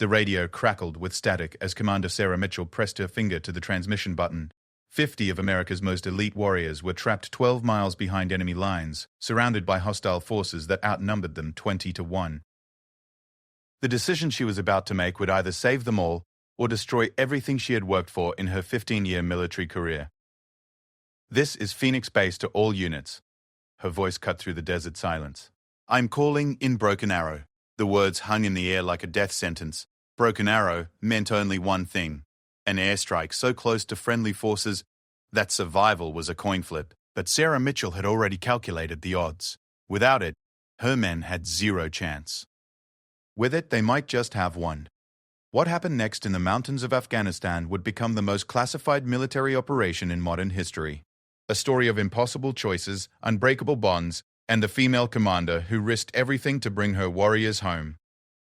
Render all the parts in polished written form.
The radio crackled with static as Commander Sarah Mitchell pressed her finger to the transmission button. 50 of America's most elite warriors were trapped 12 miles behind enemy lines, surrounded by hostile forces that outnumbered them 20-1. The decision she was about to make would either save them all or destroy everything she had worked for in her 15-year military career. "This is Phoenix Base to all units." Her voice cut through the desert silence. "I'm calling in Broken Arrow." The words hung in the air like a death sentence. Broken Arrow meant only one thing: an airstrike so close to friendly forces that survival was a coin flip. But Sarah Mitchell had already calculated the odds. Without it, her men had zero chance. With it, they might just have one. What happened next in the mountains of Afghanistan would become the most classified military operation in modern history. A story of impossible choices, unbreakable bonds, and the female commander who risked everything to bring her warriors home.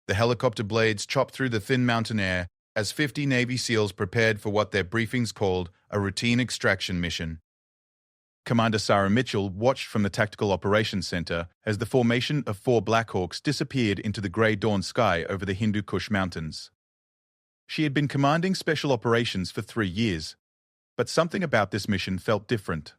The helicopter blades chopped through the thin mountain air as 50 Navy SEALs prepared for what their briefings called a routine extraction mission. Commander Sarah Mitchell watched from the Tactical Operations Center as the formation of 4 Black Hawks disappeared into the grey dawn sky over the Hindu Kush Mountains. She had been commanding special operations for 3 years, but something about this mission felt different.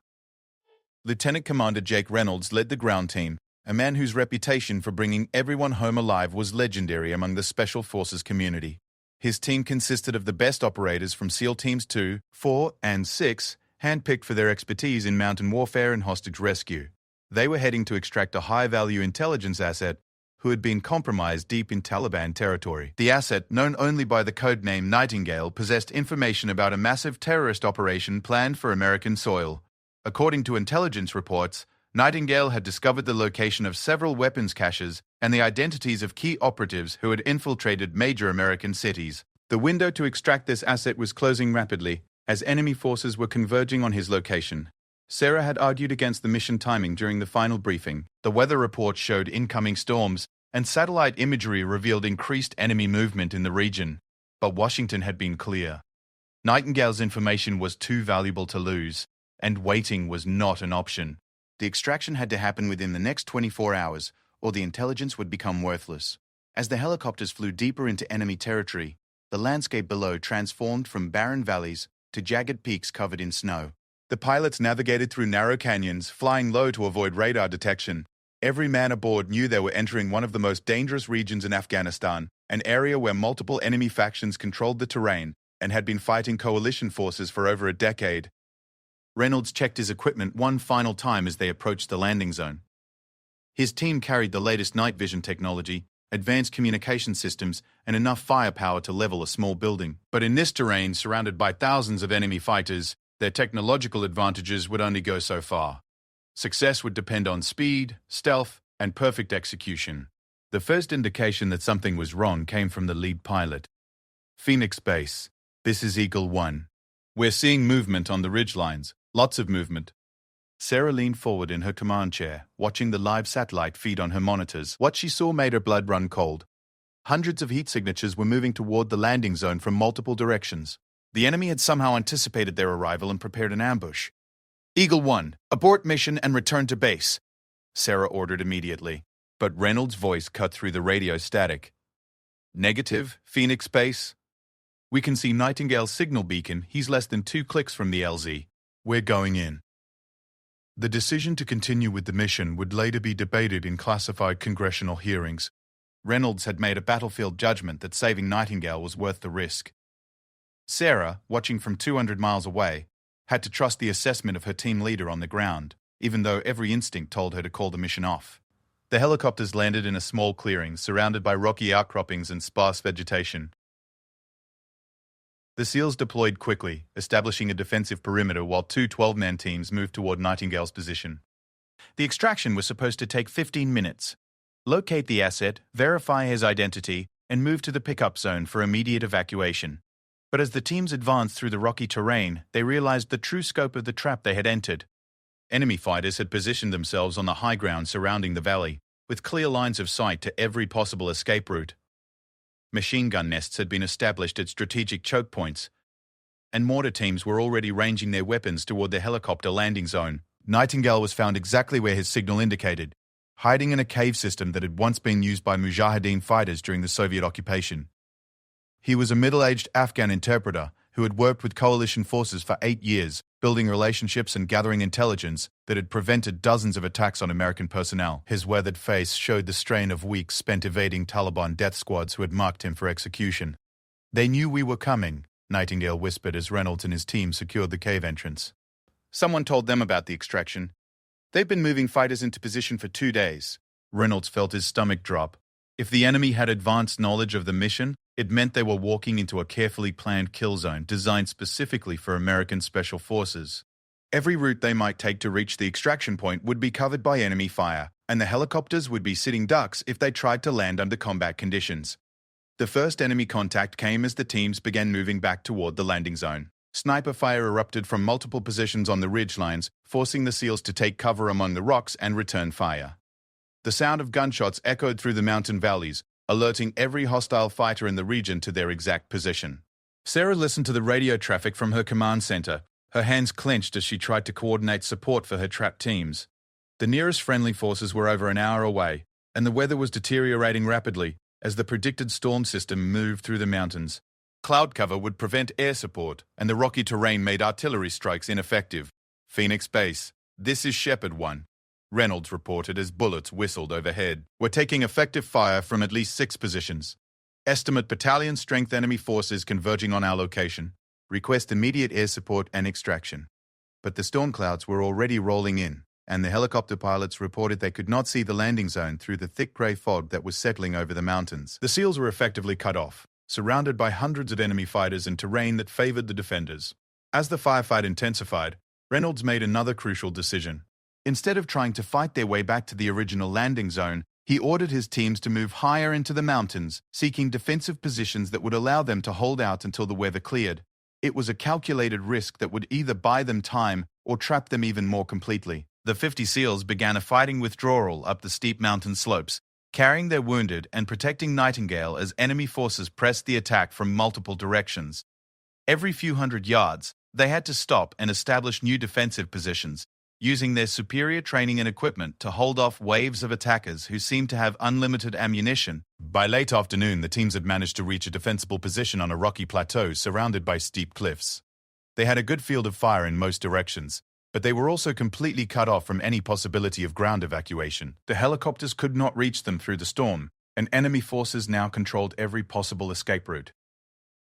Lieutenant Commander Jake Reynolds led the ground team, a man whose reputation for bringing everyone home alive was legendary among the Special Forces community. His team consisted of the best operators from SEAL Teams 2, 4, and 6, handpicked for their expertise in mountain warfare and hostage rescue. They were heading to extract a high-value intelligence asset who had been compromised deep in Taliban territory. The asset, known only by the codename Nightingale, possessed information about a massive terrorist operation planned for American soil. According to intelligence reports, Nightingale had discovered the location of several weapons caches and the identities of key operatives who had infiltrated major American cities. The window to extract this asset was closing rapidly, as enemy forces were converging on his location. Sarah had argued against the mission timing during the final briefing. The weather report showed incoming storms, and satellite imagery revealed increased enemy movement in the region. But Washington had been clear. Nightingale's information was too valuable to lose, and waiting was not an option. The extraction had to happen within the next 24 hours, or the intelligence would become worthless. As the helicopters flew deeper into enemy territory, the landscape below transformed from barren valleys to jagged peaks covered in snow. The pilots navigated through narrow canyons, flying low to avoid radar detection. Every man aboard knew they were entering one of the most dangerous regions in Afghanistan, an area where multiple enemy factions controlled the terrain and had been fighting coalition forces for over a decade. Reynolds checked his equipment one final time as they approached the landing zone. His team carried the latest night vision technology, advanced communication systems, and enough firepower to level a small building. But in this terrain, surrounded by thousands of enemy fighters, their technological advantages would only go so far. Success would depend on speed, stealth, and perfect execution. The first indication that something was wrong came from the lead pilot. "Phoenix Base, this is Eagle 1. We're seeing movement on the ridgelines, lots of movement." Sarah leaned forward in her command chair, watching the live satellite feed on her monitors. What she saw made her blood run cold. Hundreds of heat signatures were moving toward the landing zone from multiple directions. The enemy had somehow anticipated their arrival and prepared an ambush. "Eagle 1, abort mission and return to base," Sarah ordered immediately. But Reynolds' voice cut through the radio static. "Negative, Phoenix Base. We can see Nightingale's signal beacon. He's less than 2 clicks from the LZ. We're going in." The decision to continue with the mission would later be debated in classified congressional hearings. Reynolds had made a battlefield judgment that saving Nightingale was worth the risk. Sarah, watching from 200 miles away, had to trust the assessment of her team leader on the ground, even though every instinct told her to call the mission off. The helicopters landed in a small clearing surrounded by rocky outcroppings and sparse vegetation. The SEALs deployed quickly, establishing a defensive perimeter while 2 12-man teams moved toward Nightingale's position. The extraction was supposed to take 15 minutes. Locate the asset, verify his identity, and move to the pickup zone for immediate evacuation. But as the teams advanced through the rocky terrain, they realized the true scope of the trap they had entered. Enemy fighters had positioned themselves on the high ground surrounding the valley, with clear lines of sight to every possible escape route. Machine gun nests had been established at strategic choke points, and mortar teams were already ranging their weapons toward the helicopter landing zone. Nightingale was found exactly where his signal indicated, hiding in a cave system that had once been used by Mujahideen fighters during the Soviet occupation. He was a middle-aged Afghan interpreter who had worked with coalition forces for 8 years, building relationships and gathering intelligence that had prevented dozens of attacks on American personnel. His weathered face showed the strain of weeks spent evading Taliban death squads who had marked him for execution. "They knew we were coming," Nightingale whispered as Reynolds and his team secured the cave entrance. "Someone told them about the extraction. They've been moving fighters into position for 2 days." Reynolds felt his stomach drop. If the enemy had advanced knowledge of the mission, it meant they were walking into a carefully planned kill zone designed specifically for American Special Forces. Every route they might take to reach the extraction point would be covered by enemy fire, and the helicopters would be sitting ducks if they tried to land under combat conditions. The first enemy contact came as the teams began moving back toward the landing zone. Sniper fire erupted from multiple positions on the ridgelines, forcing the SEALs to take cover among the rocks and return fire. The sound of gunshots echoed through the mountain valleys, alerting every hostile fighter in the region to their exact position. Sarah listened to the radio traffic from her command center, her hands clenched as she tried to coordinate support for her trapped teams. The nearest friendly forces were over an hour away, and the weather was deteriorating rapidly as the predicted storm system moved through the mountains. Cloud cover would prevent air support, and the rocky terrain made artillery strikes ineffective. "Phoenix Base, this is Shepherd 1. Reynolds reported as bullets whistled overhead. "We're taking effective fire from at least 6 positions. Estimate battalion strength enemy forces converging on our location. Request immediate air support and extraction." But the storm clouds were already rolling in, and the helicopter pilots reported they could not see the landing zone through the thick grey fog that was settling over the mountains. The SEALs were effectively cut off, surrounded by hundreds of enemy fighters in terrain that favored the defenders. As the firefight intensified, Reynolds made another crucial decision. Instead of trying to fight their way back to the original landing zone, he ordered his teams to move higher into the mountains, seeking defensive positions that would allow them to hold out until the weather cleared. It was a calculated risk that would either buy them time or trap them even more completely. The 50 SEALs began a fighting withdrawal up the steep mountain slopes, carrying their wounded and protecting Nightingale as enemy forces pressed the attack from multiple directions. Every few hundred yards, they had to stop and establish new defensive positions, using their superior training and equipment to hold off waves of attackers who seemed to have unlimited ammunition. By late afternoon, the teams had managed to reach a defensible position on a rocky plateau surrounded by steep cliffs. They had a good field of fire in most directions, but they were also completely cut off from any possibility of ground evacuation. The helicopters could not reach them through the storm, and enemy forces now controlled every possible escape route.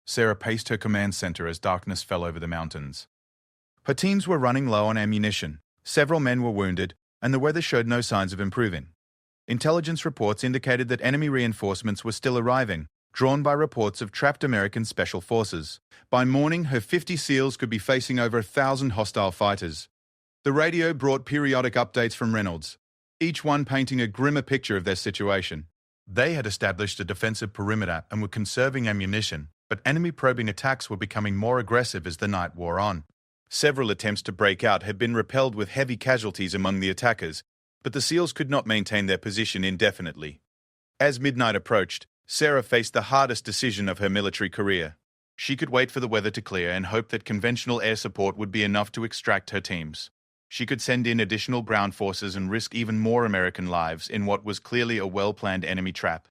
Sarah paced her command center as darkness fell over the mountains. Her teams were running low on ammunition. Several men were wounded, and the weather showed no signs of improving. Intelligence reports indicated that enemy reinforcements were still arriving, drawn by reports of trapped American special forces. By morning, her 50 SEALs could be facing over 1,000 hostile fighters. The radio brought periodic updates from Reynolds, each one painting a grimmer picture of their situation. They had established a defensive perimeter and were conserving ammunition, but enemy probing attacks were becoming more aggressive as the night wore on. Several attempts to break out had been repelled with heavy casualties among the attackers, but the SEALs could not maintain their position indefinitely. As midnight approached, Sarah faced the hardest decision of her military career. She could wait for the weather to clear and hope that conventional air support would be enough to extract her teams. She could send in additional ground forces and risk even more American lives in what was clearly a well-planned enemy trap.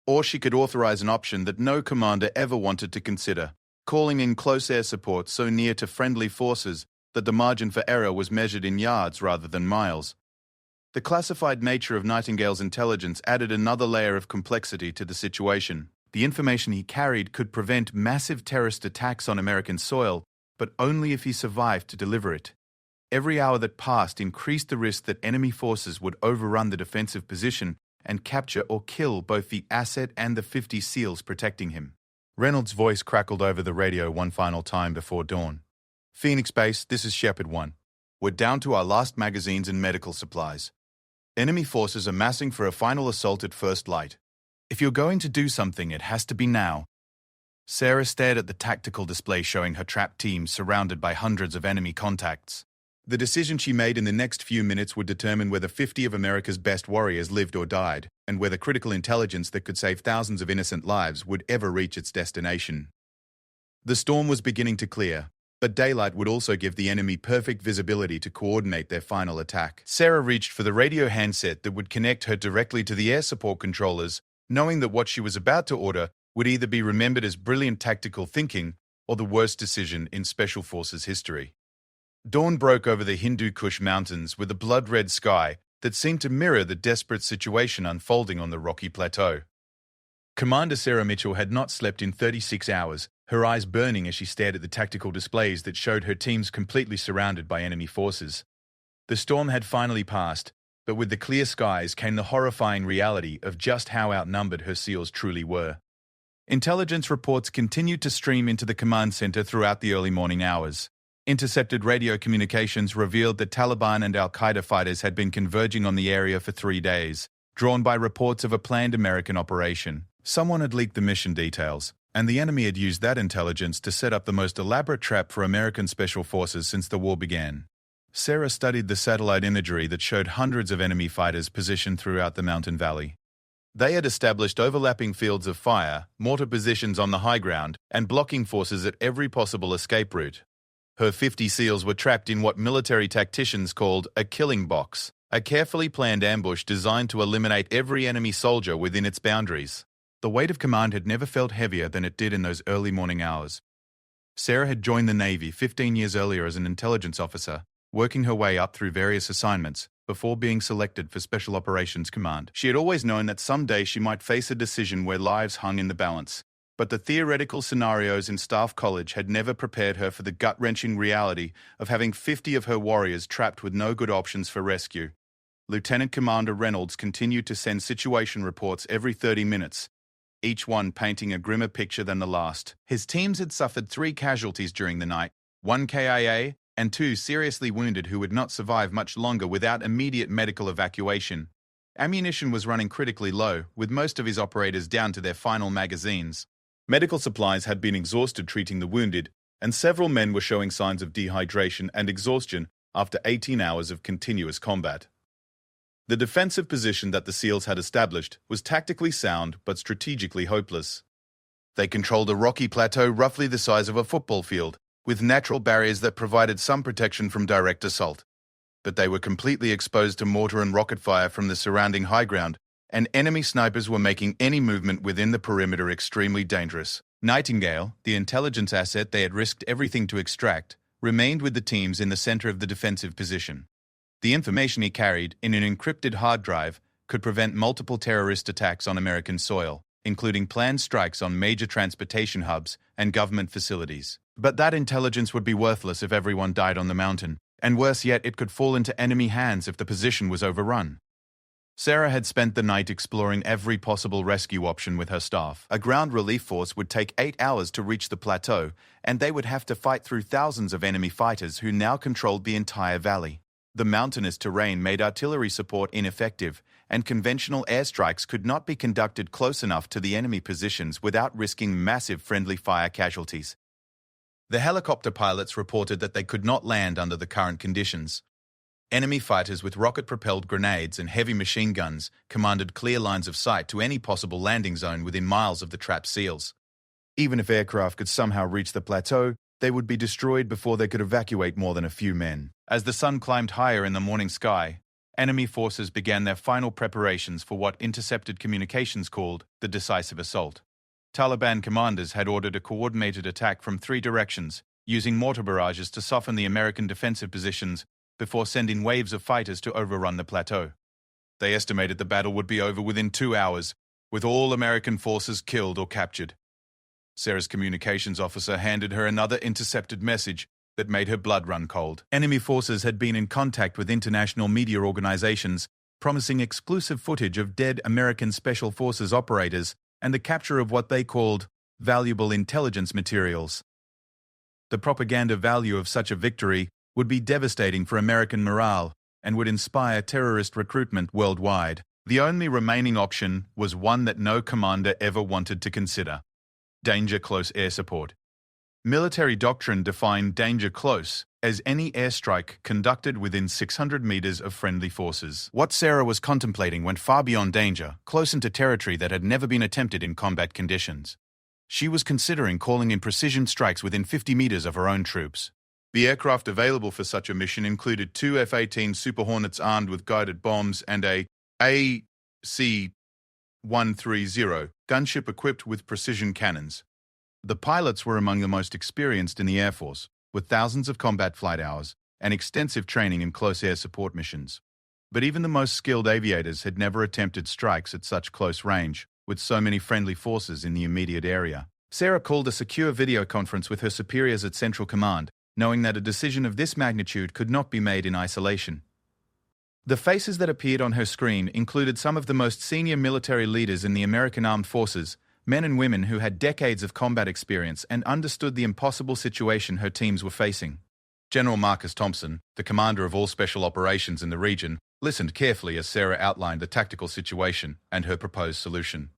Or she could authorize an option that no commander ever wanted to consider, calling in close air support so near to friendly forces that the margin for error was measured in yards rather than miles. The classified nature of Nightingale's intelligence added another layer of complexity to the situation. The information he carried could prevent massive terrorist attacks on American soil, but only if he survived to deliver it. Every hour that passed increased the risk that enemy forces would overrun the defensive position and capture or kill both the asset and the 50 SEALs protecting him. Reynolds' voice crackled over the radio one final time before dawn. "Phoenix Base, this is Shepherd 1. We're down to our last magazines and medical supplies. Enemy forces are massing for a final assault at first light. If you're going to do something, it has to be now." Sarah stared at the tactical display showing her trapped team surrounded by hundreds of enemy contacts. The decision she made in the next few minutes would determine whether 50 of America's best warriors lived or died, and whether critical intelligence that could save thousands of innocent lives would ever reach its destination. The storm was beginning to clear, but daylight would also give the enemy perfect visibility to coordinate their final attack. Sarah reached for the radio handset that would connect her directly to the air support controllers, knowing that what she was about to order would either be remembered as brilliant tactical thinking or the worst decision in Special Forces history. Dawn broke over the Hindu Kush Mountains with a blood-red sky that seemed to mirror the desperate situation unfolding on the rocky plateau. Commander Sarah Mitchell had not slept in 36 hours, her eyes burning as she stared at the tactical displays that showed her teams completely surrounded by enemy forces. The storm had finally passed, but with the clear skies came the horrifying reality of just how outnumbered her SEALs truly were. Intelligence reports continued to stream into the command center throughout the early morning hours. Intercepted radio communications revealed that Taliban and al-Qaeda fighters had been converging on the area for 3 days, drawn by reports of a planned American operation. Someone had leaked the mission details, and the enemy had used that intelligence to set up the most elaborate trap for American special forces since the war began. Sarah studied the satellite imagery that showed hundreds of enemy fighters positioned throughout the mountain valley. They had established overlapping fields of fire, mortar positions on the high ground, and blocking forces at every possible escape route. Her 50 SEALs were trapped in what military tacticians called a killing box, a carefully planned ambush designed to eliminate every enemy soldier within its boundaries. The weight of command had never felt heavier than it did in those early morning hours. Sarah had joined the Navy 15 years earlier as an intelligence officer, working her way up through various assignments before being selected for Special Operations Command. She had always known that someday she might face a decision where lives hung in the balance, but the theoretical scenarios in Staff College had never prepared her for the gut-wrenching reality of having 50 of her warriors trapped with no good options for rescue. Lieutenant Commander Reynolds continued to send situation reports every 30 minutes, each one painting a grimmer picture than the last. His teams had suffered 3 casualties during the night, 1 KIA, and 2 seriously wounded who would not survive much longer without immediate medical evacuation. Ammunition was running critically low, with most of his operators down to their final magazines. Medical supplies had been exhausted treating the wounded, and several men were showing signs of dehydration and exhaustion after 18 hours of continuous combat. The defensive position that the SEALs had established was tactically sound but strategically hopeless. They controlled a rocky plateau roughly the size of a football field, with natural barriers that provided some protection from direct assault. But they were completely exposed to mortar and rocket fire from the surrounding high ground, and enemy snipers were making any movement within the perimeter extremely dangerous. Nightingale, the intelligence asset they had risked everything to extract, remained with the teams in the center of the defensive position. The information he carried in an encrypted hard drive could prevent multiple terrorist attacks on American soil, including planned strikes on major transportation hubs and government facilities. But that intelligence would be worthless if everyone died on the mountain, and worse yet, it could fall into enemy hands if the position was overrun. Sarah had spent the night exploring every possible rescue option with her staff. A ground relief force would take 8 hours to reach the plateau, and they would have to fight through thousands of enemy fighters who now controlled the entire valley. The mountainous terrain made artillery support ineffective, and conventional airstrikes could not be conducted close enough to the enemy positions without risking massive friendly fire casualties. The helicopter pilots reported that they could not land under the current conditions. Enemy fighters with rocket-propelled grenades and heavy machine guns commanded clear lines of sight to any possible landing zone within miles of the trapped SEALs. Even if aircraft could somehow reach the plateau, they would be destroyed before they could evacuate more than a few men. As the sun climbed higher in the morning sky, enemy forces began their final preparations for what intercepted communications called the decisive assault. Taliban commanders had ordered a coordinated attack from 3 directions, using mortar barrages to soften the American defensive positions before sending waves of fighters to overrun the plateau. They estimated the battle would be over within 2 hours, with all American forces killed or captured. Sarah's communications officer handed her another intercepted message that made her blood run cold. Enemy forces had been in contact with international media organizations, promising exclusive footage of dead American Special Forces operators and the capture of what they called valuable intelligence materials. The propaganda value of such a victory would be devastating for American morale and would inspire terrorist recruitment worldwide. The only remaining option was one that no commander ever wanted to consider: danger close air support. Military doctrine defined danger close as any airstrike conducted within 600 meters of friendly forces. What Sarah was contemplating went far beyond danger, close into territory that had never been attempted in combat conditions. She was considering calling in precision strikes within 50 meters of her own troops. The aircraft available for such a mission included 2 F-18 Super Hornets armed with guided bombs and a AC-130 gunship equipped with precision cannons. The pilots were among the most experienced in the Air Force, with thousands of combat flight hours and extensive training in close air support missions. But even the most skilled aviators had never attempted strikes at such close range, with so many friendly forces in the immediate area. Sarah called a secure video conference with her superiors at Central Command, knowing that a decision of this magnitude could not be made in isolation. The faces that appeared on her screen included some of the most senior military leaders in the American Armed Forces, men and women who had decades of combat experience and understood the impossible situation her teams were facing. General Marcus Thompson, the commander of all special operations in the region, listened carefully as Sarah outlined the tactical situation and her proposed solution.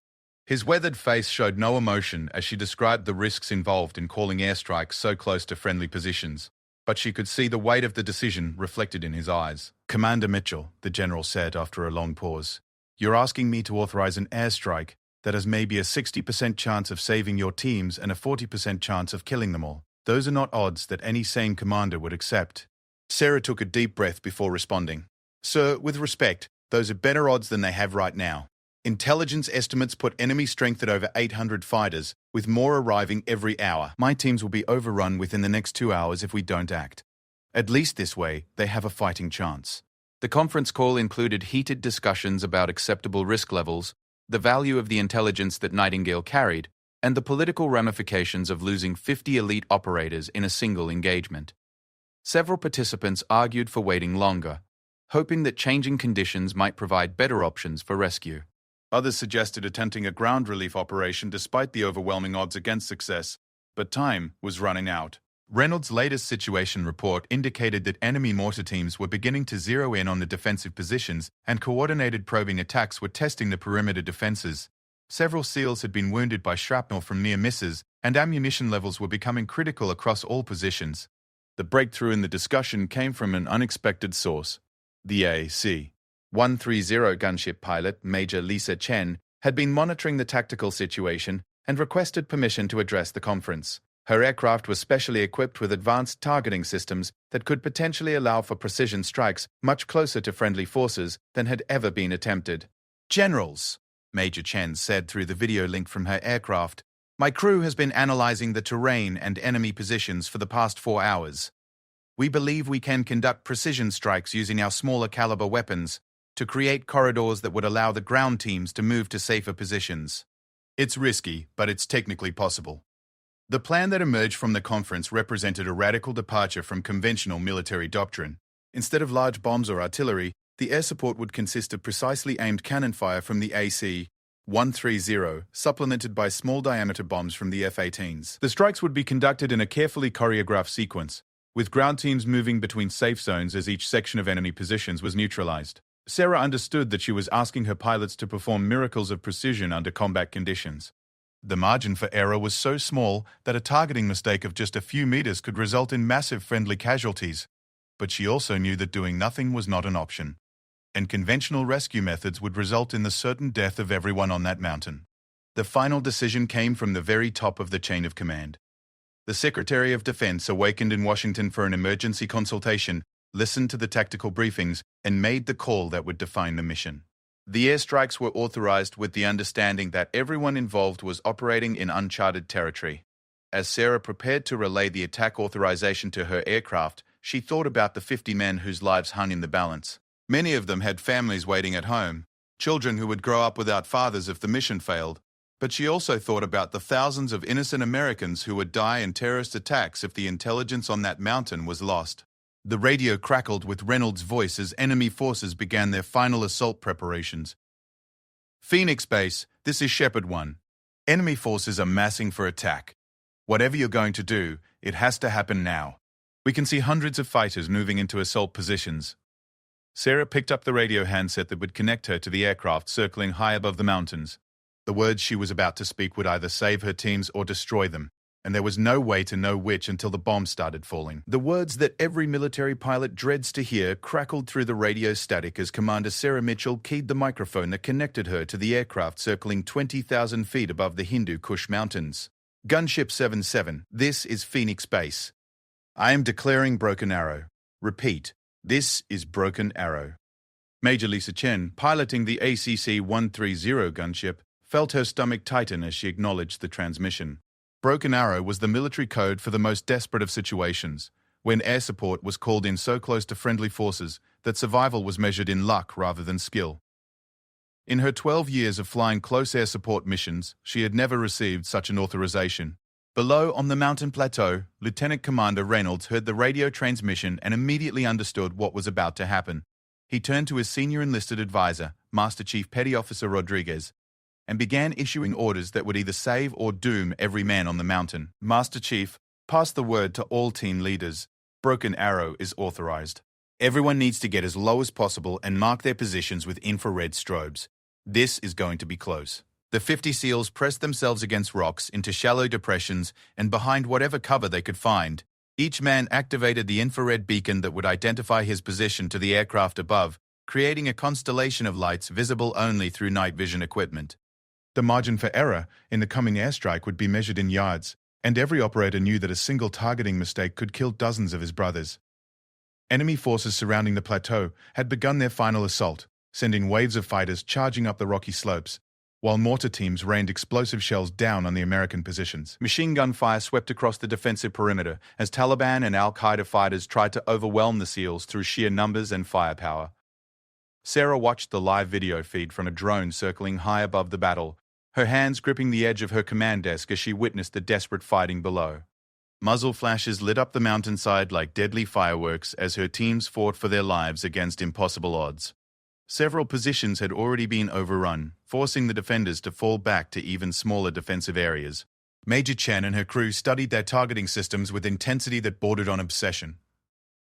His weathered face showed no emotion as she described the risks involved in calling airstrikes so close to friendly positions, but she could see the weight of the decision reflected in his eyes. "Commander Mitchell," the general said after a long pause, "you're asking me to authorize an airstrike that has maybe a 60% chance of saving your teams and a 40% chance of killing them all. Those are not odds that any sane commander would accept." Sarah took a deep breath before responding. "Sir, with respect, those are better odds than they have right now. Intelligence estimates put enemy strength at over 800 fighters, with more arriving every hour. My teams will be overrun within the next 2 hours if we don't act. At least this way, they have a fighting chance." The conference call included heated discussions about acceptable risk levels, the value of the intelligence that Nightingale carried, and the political ramifications of losing 50 elite operators in a single engagement. Several participants argued for waiting longer, hoping that changing conditions might provide better options for rescue. Others suggested attempting a ground relief operation despite the overwhelming odds against success, but time was running out. Reynolds' latest situation report indicated that enemy mortar teams were beginning to zero in on the defensive positions, and coordinated probing attacks were testing the perimeter defenses. Several SEALs had been wounded by shrapnel from near misses, and ammunition levels were becoming critical across all positions. The breakthrough in the discussion came from an unexpected source. The AC-130 gunship pilot, Major Lisa Chen, had been monitoring the tactical situation and requested permission to address the conference. Her aircraft was specially equipped with advanced targeting systems that could potentially allow for precision strikes much closer to friendly forces than had ever been attempted. "Generals," Major Chen said through the video link from her aircraft, "my crew has been analyzing the terrain and enemy positions for the past 4 hours. We believe we can conduct precision strikes using our smaller caliber weapons to create corridors that would allow the ground teams to move to safer positions. It's risky, but it's technically possible." The plan that emerged from the conference represented a radical departure from conventional military doctrine. Instead of large bombs or artillery, the air support would consist of precisely aimed cannon fire from the AC-130, supplemented by small-diameter bombs from the F-18s. The strikes would be conducted in a carefully choreographed sequence, with ground teams moving between safe zones as each section of enemy positions was neutralized. Sarah understood that she was asking her pilots to perform miracles of precision under combat conditions. The margin for error was so small that a targeting mistake of just a few meters could result in massive friendly casualties. But she also knew that doing nothing was not an option, and conventional rescue methods would result in the certain death of everyone on that mountain. The final decision came from the very top of the chain of command. The Secretary of Defense, awakened in Washington for an emergency consultation, listened to the tactical briefings, and made the call that would define the mission. The airstrikes were authorized with the understanding that everyone involved was operating in uncharted territory. As Sarah prepared to relay the attack authorization to her aircraft, she thought about the 50 men whose lives hung in the balance. Many of them had families waiting at home, children who would grow up without fathers if the mission failed. But she also thought about the thousands of innocent Americans who would die in terrorist attacks if the intelligence on that mountain was lost. The radio crackled with Reynolds' voice as enemy forces began their final assault preparations. "Phoenix Base, this is Shepherd 1. Enemy forces are massing for attack. Whatever you're going to do, it has to happen now. We can see hundreds of fighters moving into assault positions." Sarah picked up the radio handset that would connect her to the aircraft circling high above the mountains. The words she was about to speak would either save her teams or destroy them, and there was no way to know which until the bombs started falling. The words that every military pilot dreads to hear crackled through the radio static as Commander Sarah Mitchell keyed the microphone that connected her to the aircraft circling 20,000 feet above the Hindu Kush Mountains. "Gunship 77, this is Phoenix Base. I am declaring Broken Arrow. Repeat, this is Broken Arrow." Major Lisa Chen, piloting the ACC-130 gunship, felt her stomach tighten as she acknowledged the transmission. Broken arrow was the military code for the most desperate of situations, when air support was called in so close to friendly forces that survival was measured in luck rather than skill. In her 12 years of flying close air support missions, she had never received such an authorization. Below on the mountain plateau, Lieutenant Commander Reynolds heard the radio transmission and immediately understood what was about to happen. He turned to his senior enlisted advisor, Master Chief Petty Officer Rodriguez, and began issuing orders that would either save or doom every man on the mountain. Master Chief, pass the word to all team leaders. Broken arrow is authorized. Everyone needs to get as low as possible and mark their positions with infrared strobes. This is going to be close. The 50 SEALs pressed themselves against rocks into shallow depressions and behind whatever cover they could find. Each man activated the infrared beacon that would identify his position to the aircraft above, creating a constellation of lights visible only through night vision equipment. The margin for error in the coming airstrike would be measured in yards, and every operator knew that a single targeting mistake could kill dozens of his brothers. Enemy forces surrounding the plateau had begun their final assault, sending waves of fighters charging up the rocky slopes, while mortar teams rained explosive shells down on the American positions. Machine gun fire swept across the defensive perimeter as Taliban and Al-Qaeda fighters tried to overwhelm the SEALs through sheer numbers and firepower. Sarah watched the live video feed from a drone circling high above the battle, her hands gripping the edge of her command desk as she witnessed the desperate fighting below. Muzzle flashes lit up the mountainside like deadly fireworks as her teams fought for their lives against impossible odds. Several positions had already been overrun, forcing the defenders to fall back to even smaller defensive areas. Major Chen and her crew studied their targeting systems with intensity that bordered on obsession.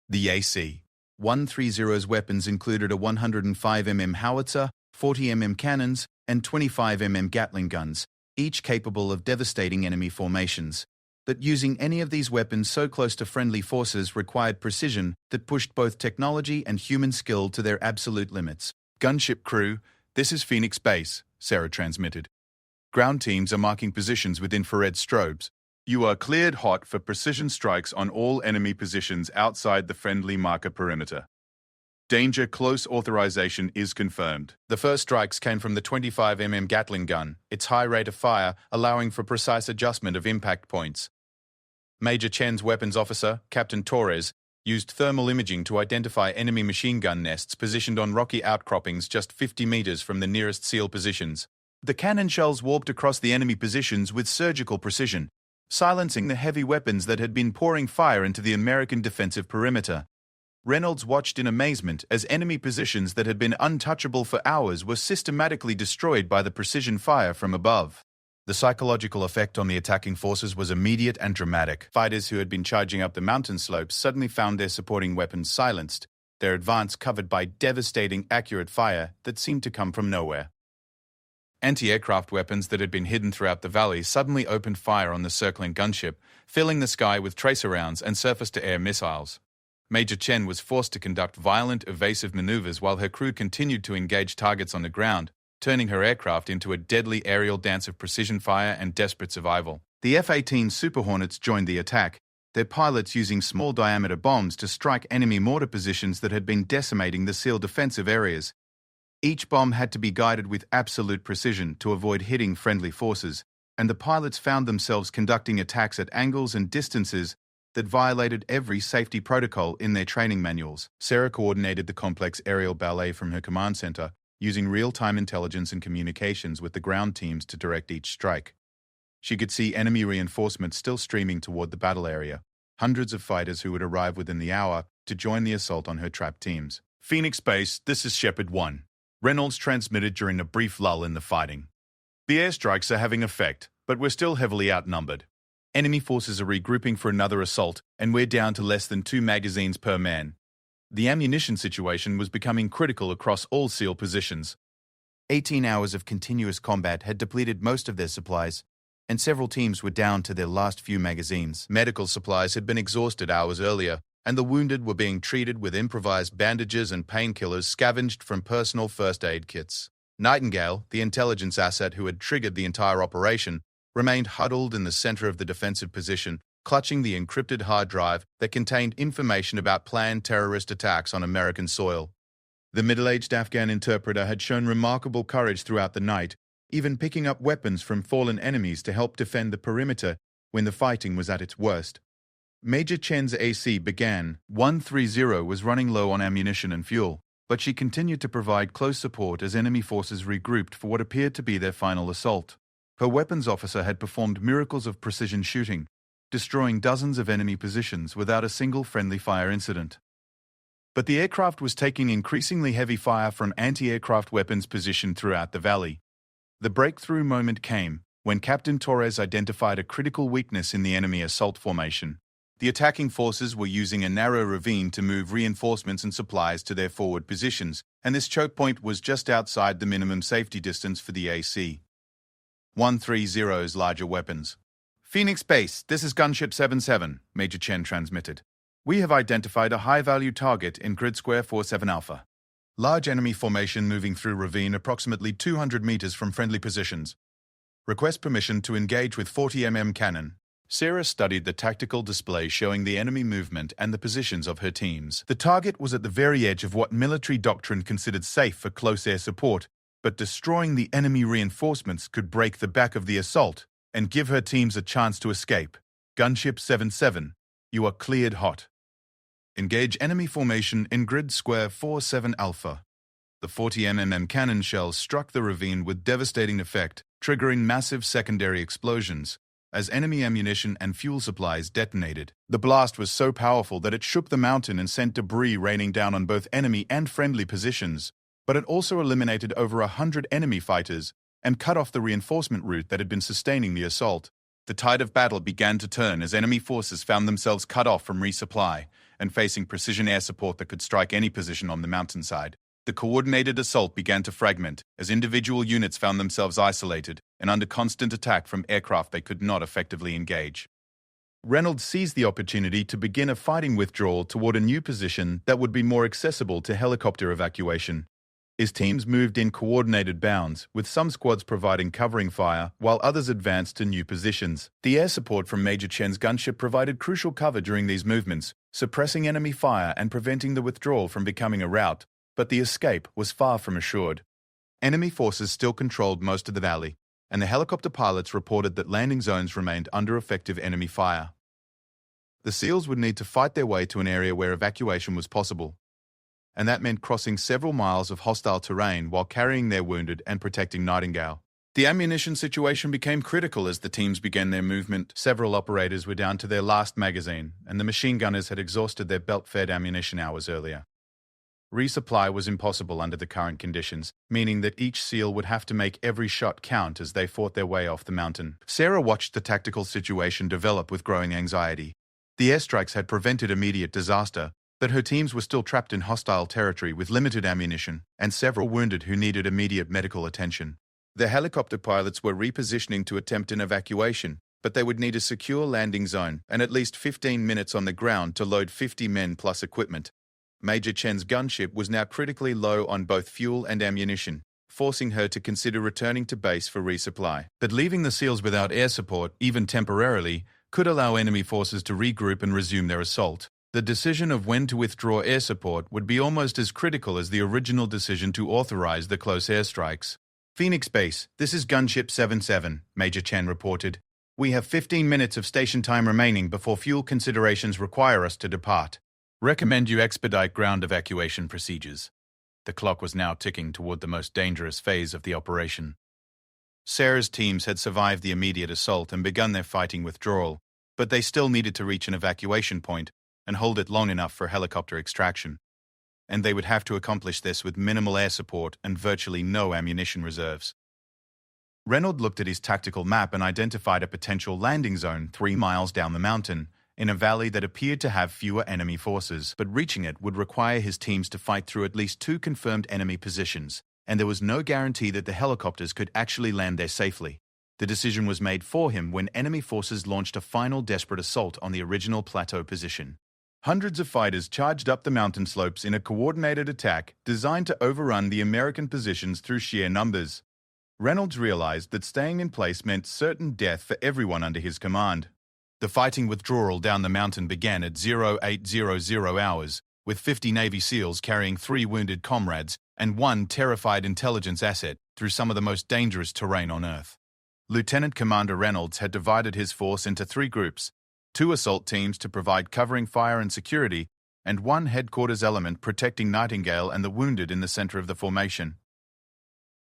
The AC-130's weapons included a 105mm howitzer, 40mm cannons, and 25mm Gatling guns, each capable of devastating enemy formations. But using any of these weapons so close to friendly forces required precision that pushed both technology and human skill to their absolute limits. Gunship crew, this is Phoenix Base, Sarah transmitted. Ground teams are marking positions with infrared strobes. You are cleared hot for precision strikes on all enemy positions outside the friendly marker perimeter. Danger close authorization is confirmed. The first strikes came from the 25mm Gatling gun, its high rate of fire allowing for precise adjustment of impact points. Major Chen's weapons officer, Captain Torres, used thermal imaging to identify enemy machine gun nests positioned on rocky outcroppings just 50 meters from the nearest SEAL positions. The cannon shells warped across the enemy positions with surgical precision, silencing the heavy weapons that had been pouring fire into the American defensive perimeter. Reynolds watched in amazement as enemy positions that had been untouchable for hours were systematically destroyed by the precision fire from above. The psychological effect on the attacking forces was immediate and dramatic. Fighters who had been charging up the mountain slopes suddenly found their supporting weapons silenced, their advance covered by devastating, accurate fire that seemed to come from nowhere. Anti-aircraft weapons that had been hidden throughout the valley suddenly opened fire on the circling gunship, filling the sky with tracer rounds and surface-to-air missiles. Major Chen was forced to conduct violent, evasive maneuvers while her crew continued to engage targets on the ground, turning her aircraft into a deadly aerial dance of precision fire and desperate survival. The F-18 Super Hornets joined the attack, their pilots using small-diameter bombs to strike enemy mortar positions that had been decimating the SEAL defensive areas. Each bomb had to be guided with absolute precision to avoid hitting friendly forces, and the pilots found themselves conducting attacks at angles and distances that violated every safety protocol in their training manuals. Sarah coordinated the complex aerial ballet from her command center, using real-time intelligence and communications with the ground teams to direct each strike. She could see enemy reinforcements still streaming toward the battle area, hundreds of fighters who would arrive within the hour to join the assault on her trapped teams. Phoenix Base, this is Shepard 1. Reynolds transmitted during a brief lull in the fighting. The airstrikes are having effect, but we're still heavily outnumbered. Enemy forces are regrouping for another assault, and we're down to less than 2 magazines per man. The ammunition situation was becoming critical across all SEAL positions. 18 hours of continuous combat had depleted most of their supplies, and several teams were down to their last few magazines. Medical supplies had been exhausted hours earlier, and the wounded were being treated with improvised bandages and painkillers scavenged from personal first aid kits. Nightingale, the intelligence asset who had triggered the entire operation, remained huddled in the center of the defensive position, clutching the encrypted hard drive that contained information about planned terrorist attacks on American soil. The middle-aged Afghan interpreter had shown remarkable courage throughout the night, even picking up weapons from fallen enemies to help defend the perimeter when the fighting was at its worst. Major Chen's AC began. 130 was running low on ammunition and fuel, but she continued to provide close support as enemy forces regrouped for what appeared to be their final assault. Her weapons officer had performed miracles of precision shooting, destroying dozens of enemy positions without a single friendly fire incident. But the aircraft was taking increasingly heavy fire from anti-aircraft weapons positioned throughout the valley. The breakthrough moment came when Captain Torres identified a critical weakness in the enemy assault formation. The attacking forces were using a narrow ravine to move reinforcements and supplies to their forward positions, and this choke point was just outside the minimum safety distance for the AC. 130's larger weapons. Phoenix Base, this is Gunship 77, Major Chen transmitted. We have identified a high-value target in Grid Square 47 Alpha. Large enemy formation moving through ravine approximately 200 meters from friendly positions. Request permission to engage with 40mm cannon. Sarah studied the tactical display showing the enemy movement and the positions of her teams. The target was at the very edge of what military doctrine considered safe for close air support, but destroying the enemy reinforcements could break the back of the assault and give her teams a chance to escape. Gunship 77, you are cleared hot. Engage enemy formation in Grid Square 47 Alpha. The 40mm cannon shells struck the ravine with devastating effect, triggering massive secondary explosions as enemy ammunition and fuel supplies detonated. The blast was so powerful that it shook the mountain and sent debris raining down on both enemy and friendly positions, but it also eliminated over 100 enemy fighters and cut off the reinforcement route that had been sustaining the assault. The tide of battle began to turn as enemy forces found themselves cut off from resupply and facing precision air support that could strike any position on the mountainside. The coordinated assault began to fragment as individual units found themselves isolated and under constant attack from aircraft they could not effectively engage. Reynolds seized the opportunity to begin a fighting withdrawal toward a new position that would be more accessible to helicopter evacuation. His teams moved in coordinated bounds, with some squads providing covering fire while others advanced to new positions. The air support from Major Chen's gunship provided crucial cover during these movements, suppressing enemy fire and preventing the withdrawal from becoming a rout. But the escape was far from assured. Enemy forces still controlled most of the valley, and the helicopter pilots reported that landing zones remained under effective enemy fire. The SEALs would need to fight their way to an area where evacuation was possible, and that meant crossing several miles of hostile terrain while carrying their wounded and protecting Nightingale. The ammunition situation became critical as the teams began their movement. Several operators were down to their last magazine, and the machine gunners had exhausted their belt-fed ammunition hours earlier. Resupply was impossible under the current conditions, meaning that each SEAL would have to make every shot count as they fought their way off the mountain. Sarah watched the tactical situation develop with growing anxiety. The airstrikes had prevented immediate disaster, but her teams were still trapped in hostile territory with limited ammunition and several wounded who needed immediate medical attention. The helicopter pilots were repositioning to attempt an evacuation, but they would need a secure landing zone and at least 15 minutes on the ground to load 50 men plus equipment. Major Chen's gunship was now critically low on both fuel and ammunition, forcing her to consider returning to base for resupply. But leaving the SEALs without air support, even temporarily, could allow enemy forces to regroup and resume their assault. The decision of when to withdraw air support would be almost as critical as the original decision to authorize the close airstrikes. Phoenix Base, this is Gunship 77, Major Chen reported. We have 15 minutes of station time remaining before fuel considerations require us to depart. Recommend you expedite ground evacuation procedures. The clock was now ticking toward the most dangerous phase of the operation. Sarah's teams had survived the immediate assault and begun their fighting withdrawal, but they still needed to reach an evacuation point and hold it long enough for helicopter extraction. And they would have to accomplish this with minimal air support and virtually no ammunition reserves. Reynolds looked at his tactical map and identified a potential landing zone 3 miles down the mountain, in a valley that appeared to have fewer enemy forces, but reaching it would require his teams to fight through at least 2 confirmed enemy positions, and there was no guarantee that the helicopters could actually land there safely. The decision was made for him when enemy forces launched a final desperate assault on the original plateau position. Hundreds of fighters charged up the mountain slopes in a coordinated attack designed to overrun the American positions through sheer numbers. Reynolds realized that staying in place meant certain death for everyone under his command. The fighting withdrawal down the mountain began at 0800 hours, with 50 Navy SEALs carrying 3 wounded comrades and one terrified intelligence asset through some of the most dangerous terrain on Earth. Lieutenant Commander Reynolds had divided his force into 3 groups, 2 assault teams to provide covering fire and security, and 1 headquarters element protecting Nightingale and the wounded in the center of the formation.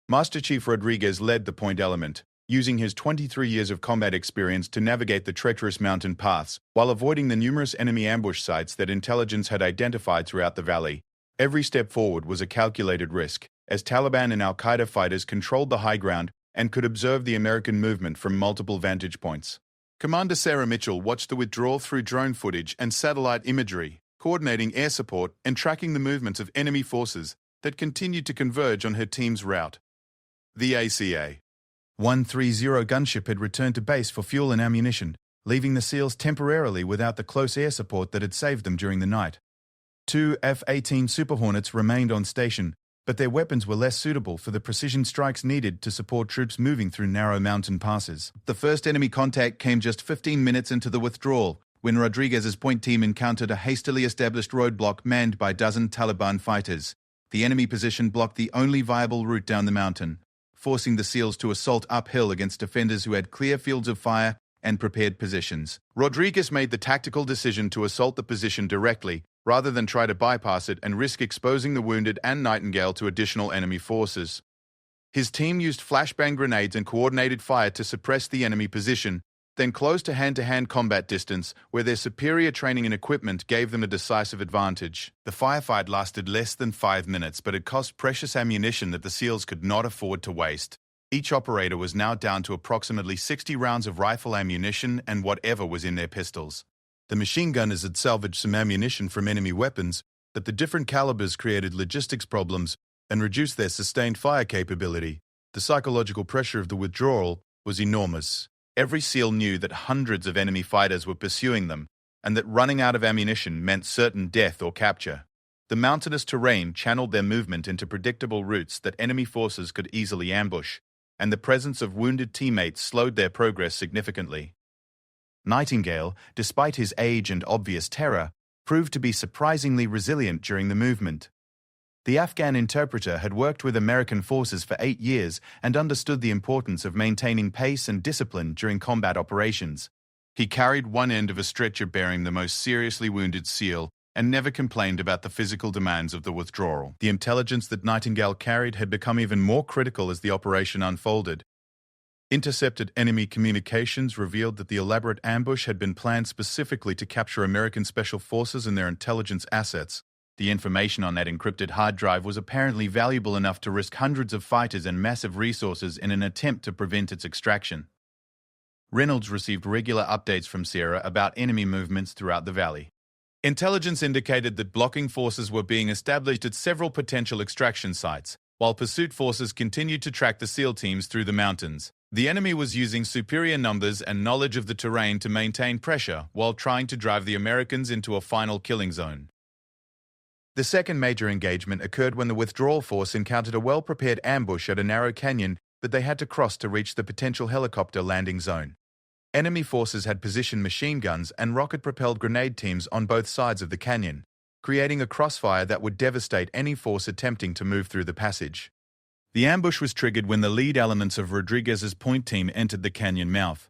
Master Chief Rodriguez led the point element, using his 23 years of combat experience to navigate the treacherous mountain paths while avoiding the numerous enemy ambush sites that intelligence had identified throughout the valley. Every step forward was a calculated risk, as Taliban and Al-Qaeda fighters controlled the high ground and could observe the American movement from multiple vantage points. Commander Sarah Mitchell watched the withdrawal through drone footage and satellite imagery, coordinating air support and tracking the movements of enemy forces that continued to converge on her team's route. The ACA 130 gunship had returned to base for fuel and ammunition, leaving the SEALs temporarily without the close air support that had saved them during the night. 2 F-18 Super Hornets remained on station, but their weapons were less suitable for the precision strikes needed to support troops moving through narrow mountain passes. The first enemy contact came just 15 minutes into the withdrawal, when Rodriguez's point team encountered a hastily established roadblock manned by a dozen Taliban fighters. The enemy position blocked the only viable route down the mountain, forcing the SEALs to assault uphill against defenders who had clear fields of fire and prepared positions. Rodriguez made the tactical decision to assault the position directly, rather than try to bypass it and risk exposing the wounded and Nightingale to additional enemy forces. His team used flashbang grenades and coordinated fire to suppress the enemy position, then closed to hand-to-hand combat distance, where their superior training and equipment gave them a decisive advantage. The firefight lasted less than 5 minutes, but it cost precious ammunition that the SEALs could not afford to waste. Each operator was now down to approximately 60 rounds of rifle ammunition and whatever was in their pistols. The machine gunners had salvaged some ammunition from enemy weapons, but the different calibers created logistics problems and reduced their sustained fire capability. The psychological pressure of the withdrawal was enormous. Every SEAL knew that hundreds of enemy fighters were pursuing them, and that running out of ammunition meant certain death or capture. The mountainous terrain channeled their movement into predictable routes that enemy forces could easily ambush, and the presence of wounded teammates slowed their progress significantly. Nightingale, despite his age and obvious terror, proved to be surprisingly resilient during the movement. The Afghan interpreter had worked with American forces for 8 years and understood the importance of maintaining pace and discipline during combat operations. He carried one end of a stretcher bearing the most seriously wounded SEAL and never complained about the physical demands of the withdrawal. The intelligence that Nightingale carried had become even more critical as the operation unfolded. Intercepted enemy communications revealed that the elaborate ambush had been planned specifically to capture American special forces and their intelligence assets. The information on that encrypted hard drive was apparently valuable enough to risk hundreds of fighters and massive resources in an attempt to prevent its extraction. Reynolds received regular updates from Sierra about enemy movements throughout the valley. Intelligence indicated that blocking forces were being established at several potential extraction sites, while pursuit forces continued to track the SEAL teams through the mountains. The enemy was using superior numbers and knowledge of the terrain to maintain pressure while trying to drive the Americans into a final killing zone. The second major engagement occurred when the withdrawal force encountered a well-prepared ambush at a narrow canyon that they had to cross to reach the potential helicopter landing zone. Enemy forces had positioned machine guns and rocket-propelled grenade teams on both sides of the canyon, creating a crossfire that would devastate any force attempting to move through the passage. The ambush was triggered when the lead elements of Rodriguez's point team entered the canyon mouth.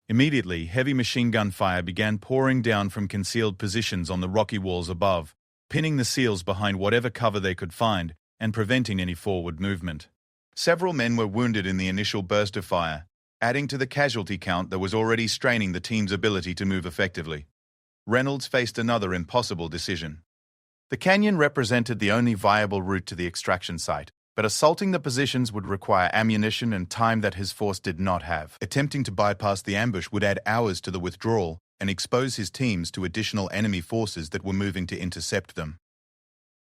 Immediately, heavy machine gun fire began pouring down from concealed positions on the rocky walls above, pinning the SEALs behind whatever cover they could find and preventing any forward movement. Several men were wounded in the initial burst of fire, adding to the casualty count that was already straining the team's ability to move effectively. Reynolds faced another impossible decision. The canyon represented the only viable route to the extraction site, but assaulting the positions would require ammunition and time that his force did not have. Attempting to bypass the ambush would add hours to the withdrawal and expose his teams to additional enemy forces that were moving to intercept them.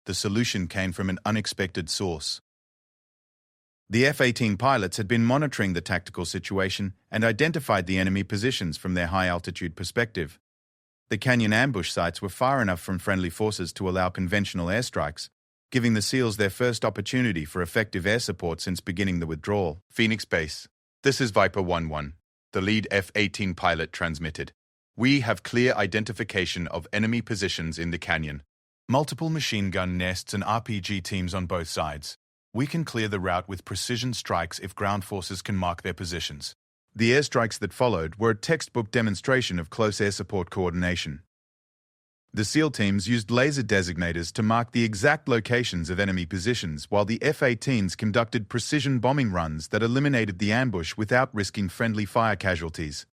The solution came from an unexpected source. The F-18 pilots had been monitoring the tactical situation and identified the enemy positions from their high-altitude perspective. The canyon ambush sites were far enough from friendly forces to allow conventional airstrikes, giving the SEALs their first opportunity for effective air support since beginning the withdrawal. Phoenix Base. This is Viper 1-1. The lead F-18 pilot transmitted. We have clear identification of enemy positions in the canyon. Multiple machine gun nests and RPG teams on both sides. We can clear the route with precision strikes if ground forces can mark their positions. The airstrikes that followed were a textbook demonstration of close air support coordination. The SEAL teams used laser designators to mark the exact locations of enemy positions, while the F-18s conducted precision bombing runs that eliminated the ambush without risking friendly fire casualties.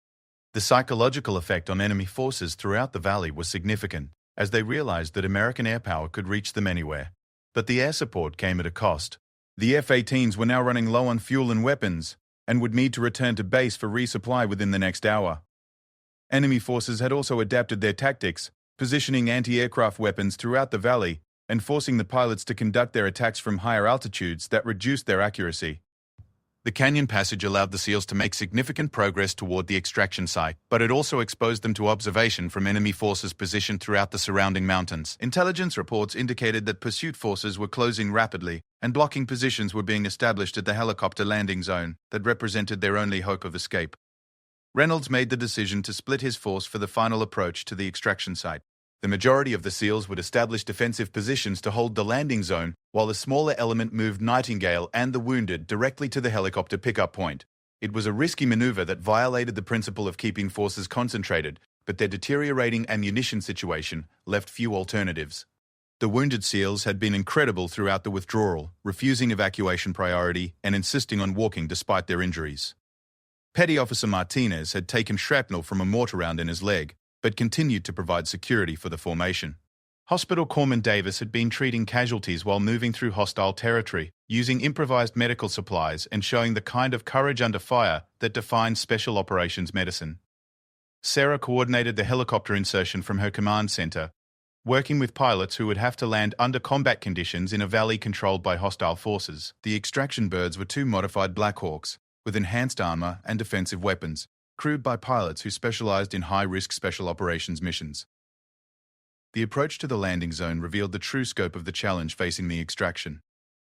The psychological effect on enemy forces throughout the valley was significant, as they realized that American air power could reach them anywhere. But the air support came at a cost. The F-18s were now running low on fuel and weapons, and would need to return to base for resupply within the next hour. Enemy forces had also adapted their tactics, positioning anti-aircraft weapons throughout the valley and forcing the pilots to conduct their attacks from higher altitudes that reduced their accuracy. The canyon passage allowed the SEALs to make significant progress toward the extraction site, but it also exposed them to observation from enemy forces positioned throughout the surrounding mountains. Intelligence reports indicated that pursuit forces were closing rapidly, and blocking positions were being established at the helicopter landing zone that represented their only hope of escape. Reynolds made the decision to split his force for the final approach to the extraction site. The majority of the SEALs would establish defensive positions to hold the landing zone, while a smaller element moved Nightingale and the wounded directly to the helicopter pickup point. It was a risky maneuver that violated the principle of keeping forces concentrated, but their deteriorating ammunition situation left few alternatives. The wounded SEALs had been incredible throughout the withdrawal, refusing evacuation priority and insisting on walking despite their injuries. Petty Officer Martinez had taken shrapnel from a mortar round in his leg, but continued to provide security for the formation. Hospital Corpsman Davis had been treating casualties while moving through hostile territory, using improvised medical supplies and showing the kind of courage under fire that defines special operations medicine. Sarah coordinated the helicopter insertion from her command center, working with pilots who would have to land under combat conditions in a valley controlled by hostile forces. The extraction birds were two modified Black Hawks, with enhanced armor and defensive weapons, crewed by pilots who specialized in high-risk special operations missions. The approach to the landing zone revealed the true scope of the challenge facing the extraction.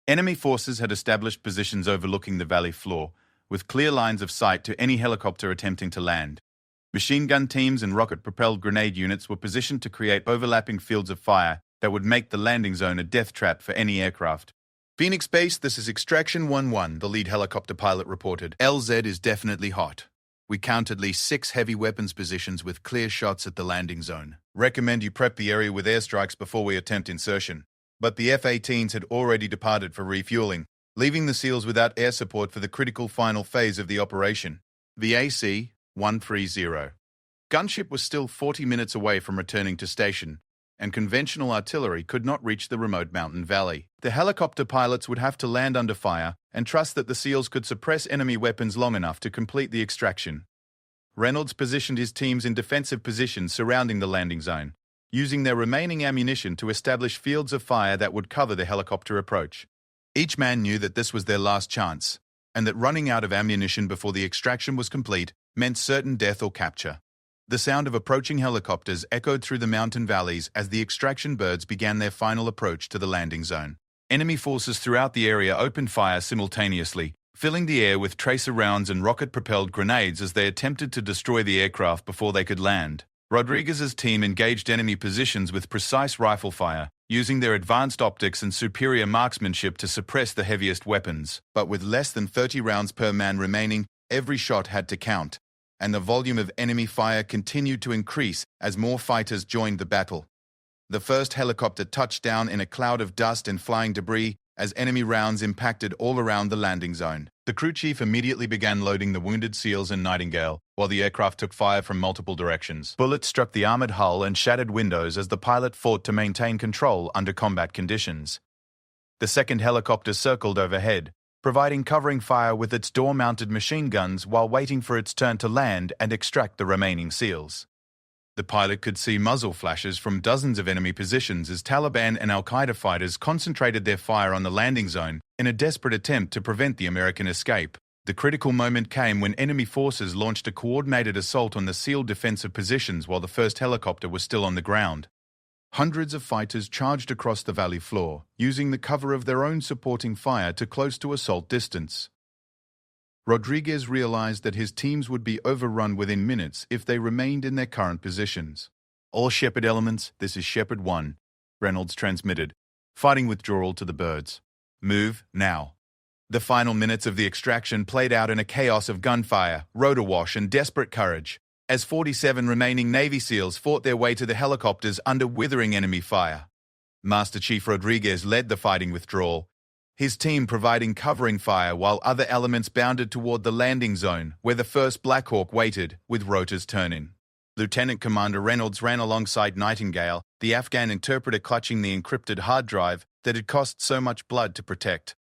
Enemy forces had established positions overlooking the valley floor, with clear lines of sight to any helicopter attempting to land. Machine gun teams and rocket-propelled grenade units were positioned to create overlapping fields of fire that would make the landing zone a death trap for any aircraft. Phoenix Base, this is Extraction 1-1, the lead helicopter pilot reported. LZ is definitely hot. We count at least 6 heavy weapons positions with clear shots at the landing zone. Recommend you prep the area with airstrikes before we attempt insertion. But the F-18s had already departed for refueling, leaving the SEALs without air support for the critical final phase of the operation. The AC-130 gunship was still 40 minutes away from returning to station, and conventional artillery could not reach the remote mountain valley. The helicopter pilots would have to land under fire and trust that the SEALs could suppress enemy weapons long enough to complete the extraction. Reynolds positioned his teams in defensive positions surrounding the landing zone, using their remaining ammunition to establish fields of fire that would cover the helicopter approach. Each man knew that this was their last chance, and that running out of ammunition before the extraction was complete meant certain death or capture. The sound of approaching helicopters echoed through the mountain valleys as the extraction birds began their final approach to the landing zone. Enemy forces throughout the area opened fire simultaneously, filling the air with tracer rounds and rocket-propelled grenades as they attempted to destroy the aircraft before they could land. Rodriguez's team engaged enemy positions with precise rifle fire, using their advanced optics and superior marksmanship to suppress the heaviest weapons. But with less than 30 rounds per man remaining, every shot had to count, and the volume of enemy fire continued to increase as more fighters joined the battle. The first helicopter touched down in a cloud of dust and flying debris as enemy rounds impacted all around the landing zone. The crew chief immediately began loading the wounded SEALs and Nightingale, while the aircraft took fire from multiple directions. Bullets struck the armored hull and shattered windows as the pilot fought to maintain control under combat conditions. The second helicopter circled overhead, providing covering fire with its door-mounted machine guns while waiting for its turn to land and extract the remaining SEALs. The pilot could see muzzle flashes from dozens of enemy positions as Taliban and Al-Qaeda fighters concentrated their fire on the landing zone in a desperate attempt to prevent the American escape. The critical moment came when enemy forces launched a coordinated assault on the SEAL defensive positions while the first helicopter was still on the ground. Hundreds of fighters charged across the valley floor, using the cover of their own supporting fire to close to assault distance. Rodriguez realized that his teams would be overrun within minutes if they remained in their current positions. All Shepherd elements, this is Shepherd 1. Reynolds transmitted. Fighting withdrawal to the birds. Move, now. The final minutes of the extraction played out in a chaos of gunfire, rotor wash, and desperate courage, as 47 remaining Navy SEALs fought their way to the helicopters under withering enemy fire. Master Chief Rodriguez led the fighting withdrawal, his team providing covering fire while other elements bounded toward the landing zone, where the first Black Hawk waited, with rotors turning. Lieutenant Commander Reynolds ran alongside Nightingale, the Afghan interpreter clutching the encrypted hard drive that had cost so much blood to protect.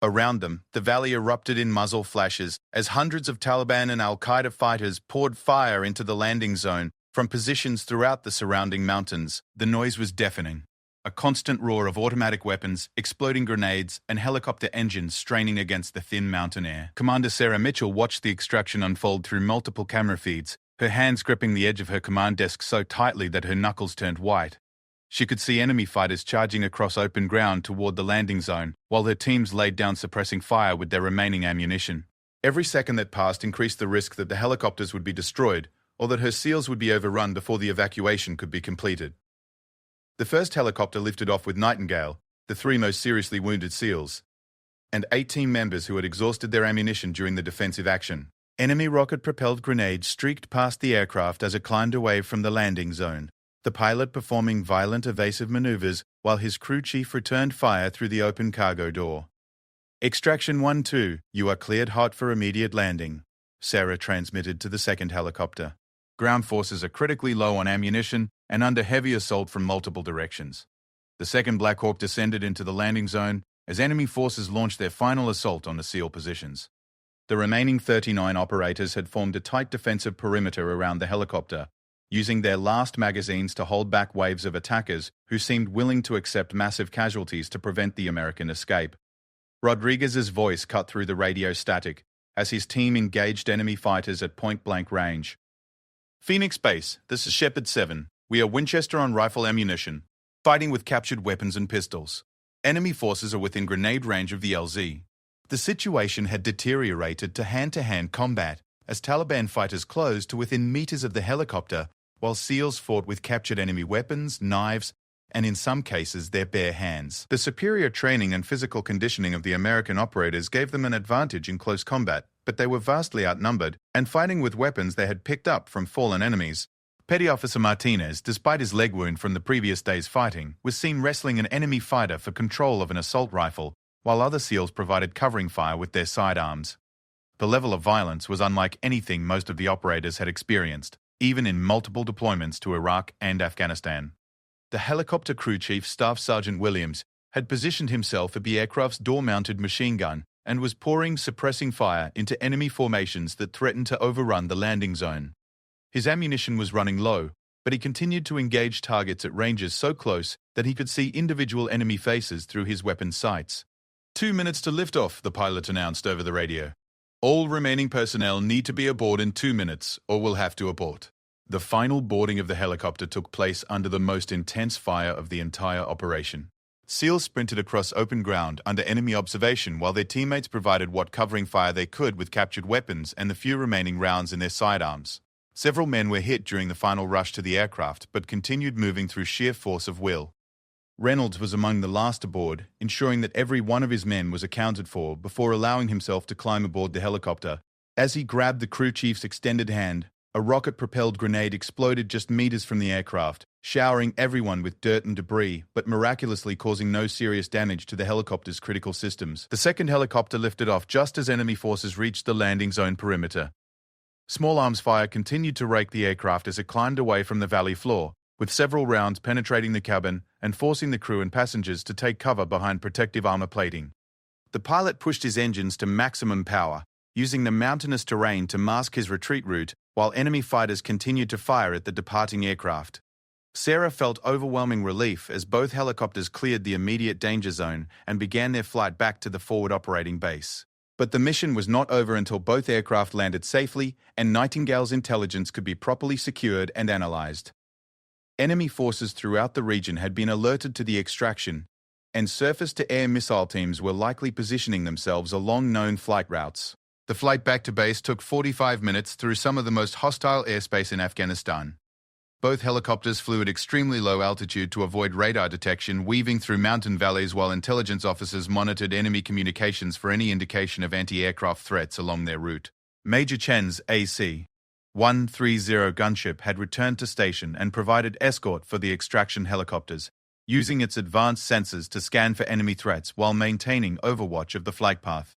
Around them, the valley erupted in muzzle flashes as hundreds of Taliban and al-Qaeda fighters poured fire into the landing zone from positions throughout the surrounding mountains. The noise was deafening. A constant roar of automatic weapons, exploding grenades, and helicopter engines straining against the thin mountain air. Commander Sarah Mitchell watched the extraction unfold through multiple camera feeds, her hands gripping the edge of her command desk so tightly that her knuckles turned white. She could see enemy fighters charging across open ground toward the landing zone, while their teams laid down suppressing fire with their remaining ammunition. Every second that passed increased the risk that the helicopters would be destroyed, or that her SEALs would be overrun before the evacuation could be completed. The first helicopter lifted off with Nightingale, the 3 most seriously wounded SEALs, and 8 team members who had exhausted their ammunition during the defensive action. Enemy rocket-propelled grenades streaked past the aircraft as it climbed away from the landing zone, the pilot performing violent evasive maneuvers while his crew chief returned fire through the open cargo door. Extraction 1-2, you are cleared hot for immediate landing, Sarah transmitted to the second helicopter. Ground forces are critically low on ammunition and under heavy assault from multiple directions. The second Black Hawk descended into the landing zone as enemy forces launched their final assault on the SEAL positions. The remaining 39 operators had formed a tight defensive perimeter around the helicopter, using their last magazines to hold back waves of attackers who seemed willing to accept massive casualties to prevent the American escape. Rodriguez's voice cut through the radio static as his team engaged enemy fighters at point-blank range. Phoenix Base, this is Shepard 7. We are Winchester on rifle ammunition, fighting with captured weapons and pistols. Enemy forces are within grenade range of the LZ. The situation had deteriorated to hand-to-hand combat as Taliban fighters closed to within meters of the helicopter, while SEALs fought with captured enemy weapons, knives, and in some cases their bare hands. The superior training and physical conditioning of the American operators gave them an advantage in close combat, but they were vastly outnumbered and fighting with weapons they had picked up from fallen enemies. Petty Officer Martinez, despite his leg wound from the previous day's fighting, was seen wrestling an enemy fighter for control of an assault rifle, while other SEALs provided covering fire with their sidearms. The level of violence was unlike anything most of the operators had experienced, even in multiple deployments to Iraq and Afghanistan. The helicopter crew chief, Staff Sergeant Williams, had positioned himself at the aircraft's door-mounted machine gun and was pouring suppressing fire into enemy formations that threatened to overrun the landing zone. His ammunition was running low, but he continued to engage targets at ranges so close that he could see individual enemy faces through his weapon sights. 2 minutes to liftoff, the pilot announced over the radio. All remaining personnel need to be aboard in 2 minutes, or will have to abort. The final boarding of the helicopter took place under the most intense fire of the entire operation. SEALs sprinted across open ground under enemy observation while their teammates provided what covering fire they could with captured weapons and the few remaining rounds in their sidearms. Several men were hit during the final rush to the aircraft, but continued moving through sheer force of will. Reynolds was among the last aboard, ensuring that every one of his men was accounted for before allowing himself to climb aboard the helicopter. As he grabbed the crew chief's extended hand, a rocket-propelled grenade exploded just meters from the aircraft, showering everyone with dirt and debris, but miraculously causing no serious damage to the helicopter's critical systems. The second helicopter lifted off just as enemy forces reached the landing zone perimeter. Small arms fire continued to rake the aircraft as it climbed away from the valley floor, with several rounds penetrating the cabin and forcing the crew and passengers to take cover behind protective armor plating. The pilot pushed his engines to maximum power, using the mountainous terrain to mask his retreat route, while enemy fighters continued to fire at the departing aircraft. Sarah felt overwhelming relief as both helicopters cleared the immediate danger zone and began their flight back to the forward operating base. But the mission was not over until both aircraft landed safely and Nightingale's intelligence could be properly secured and analyzed. Enemy forces throughout the region had been alerted to the extraction, and surface-to-air missile teams were likely positioning themselves along known flight routes. The flight back to base took 45 minutes through some of the most hostile airspace in Afghanistan. Both helicopters flew at extremely low altitude to avoid radar detection, weaving through mountain valleys while intelligence officers monitored enemy communications for any indication of anti-aircraft threats along their route. Major Chen's AC-130 gunship had returned to station and provided escort for the extraction helicopters, using its advanced sensors to scan for enemy threats while maintaining overwatch of the flight path.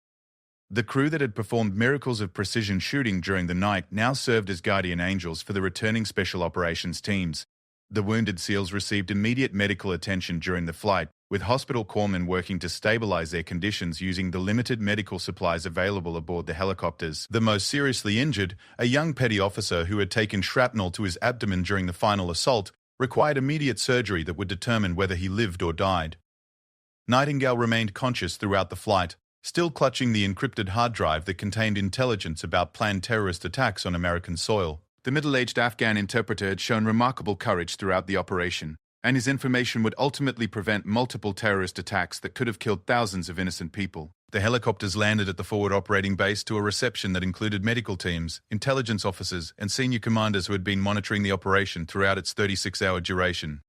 The crew that had performed miracles of precision shooting during the night now served as guardian angels for the returning special operations teams. The wounded SEALs received immediate medical attention during the flight, with hospital corpsmen working to stabilize their conditions using the limited medical supplies available aboard the helicopters. The most seriously injured, a young petty officer who had taken shrapnel to his abdomen during the final assault, required immediate surgery that would determine whether he lived or died. Nightingale remained conscious throughout the flight, still clutching the encrypted hard drive that contained intelligence about planned terrorist attacks on American soil. The middle-aged Afghan interpreter had shown remarkable courage throughout the operation, and his information would ultimately prevent multiple terrorist attacks that could have killed thousands of innocent people. The helicopters landed at the forward operating base to a reception that included medical teams, intelligence officers, and senior commanders who had been monitoring the operation throughout its 36-hour duration.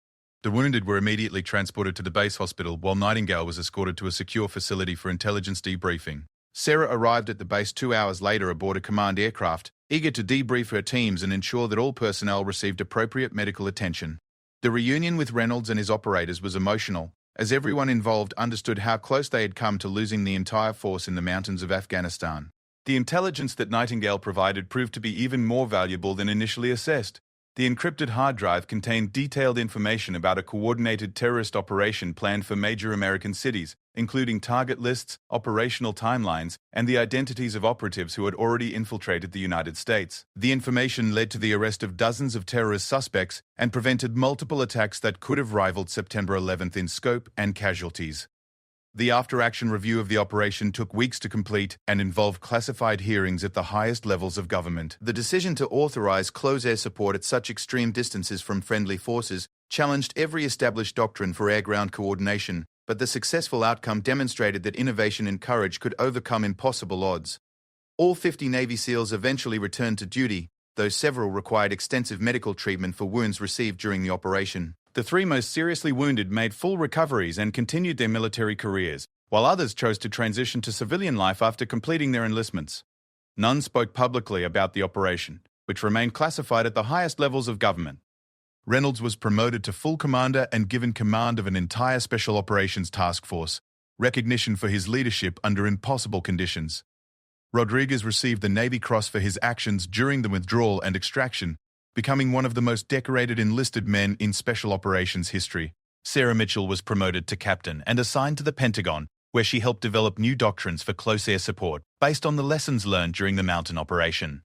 The wounded were immediately transported to the base hospital, while Nightingale was escorted to a secure facility for intelligence debriefing. Sarah arrived at the base 2 hours later aboard a command aircraft, eager to debrief her teams and ensure that all personnel received appropriate medical attention. The reunion with Reynolds and his operators was emotional, as everyone involved understood how close they had come to losing the entire force in the mountains of Afghanistan. The intelligence that Nightingale provided proved to be even more valuable than initially assessed. The encrypted hard drive contained detailed information about a coordinated terrorist operation planned for major American cities, including target lists, operational timelines, and the identities of operatives who had already infiltrated the United States. The information led to the arrest of dozens of terrorist suspects and prevented multiple attacks that could have rivaled September 11th in scope and casualties. The after-action review of the operation took weeks to complete and involved classified hearings at the highest levels of government. The decision to authorize close air support at such extreme distances from friendly forces challenged every established doctrine for air-ground coordination, but the successful outcome demonstrated that innovation and courage could overcome impossible odds. All 50 Navy SEALs eventually returned to duty, though several required extensive medical treatment for wounds received during the operation. The 3 most seriously wounded made full recoveries and continued their military careers, while others chose to transition to civilian life after completing their enlistments. None spoke publicly about the operation, which remained classified at the highest levels of government. Reynolds was promoted to full commander and given command of an entire Special Operations Task Force, recognition for his leadership under impossible conditions. Rodriguez received the Navy Cross for his actions during the withdrawal and extraction, becoming one of the most decorated enlisted men in Special Operations history. Sarah Mitchell was promoted to captain and assigned to the Pentagon, where she helped develop new doctrines for close air support based on the lessons learned during the mountain operation.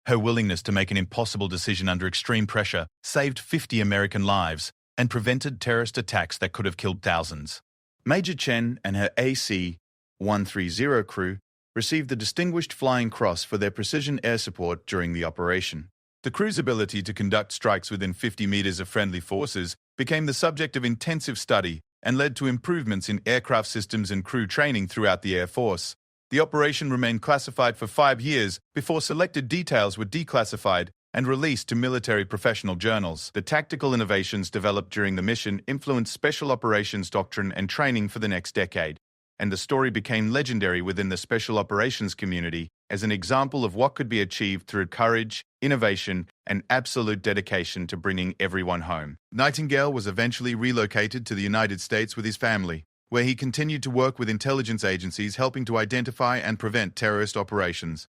Her willingness to make an impossible decision under extreme pressure saved 50 American lives and prevented terrorist attacks that could have killed thousands. Major Chen and her AC-130 crew received the Distinguished Flying Cross for their precision air support during the operation. The crew's ability to conduct strikes within 50 meters of friendly forces became the subject of intensive study and led to improvements in aircraft systems and crew training throughout the Air Force. The operation remained classified for 5 years before selected details were declassified and released to military professional journals. The tactical innovations developed during the mission influenced special operations doctrine and training for the next decade, and the story became legendary within the special operations community as an example of what could be achieved through courage, innovation, and absolute dedication to bringing everyone home. Nightingale was eventually relocated to the United States with his family, where he continued to work with intelligence agencies helping to identify and prevent terrorist operations.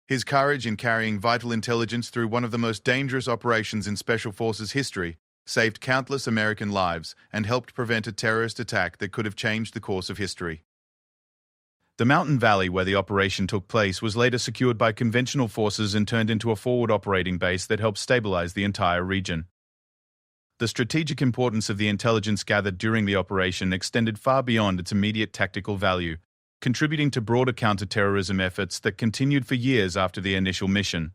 His courage in carrying vital intelligence through one of the most dangerous operations in Special Forces history saved countless American lives and helped prevent a terrorist attack that could have changed the course of history. The mountain valley where the operation took place was later secured by conventional forces and turned into a forward operating base that helped stabilize the entire region. The strategic importance of the intelligence gathered during the operation extended far beyond its immediate tactical value, contributing to broader counter-terrorism efforts that continued for years after the initial mission.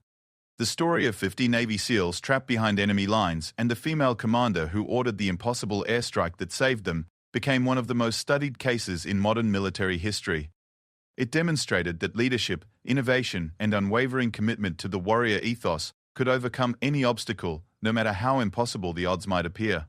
The story of 50 Navy SEALs trapped behind enemy lines and the female commander who ordered the impossible airstrike that saved them became one of the most studied cases in modern military history. It demonstrated that leadership, innovation, and unwavering commitment to the warrior ethos could overcome any obstacle, no matter how impossible the odds might appear.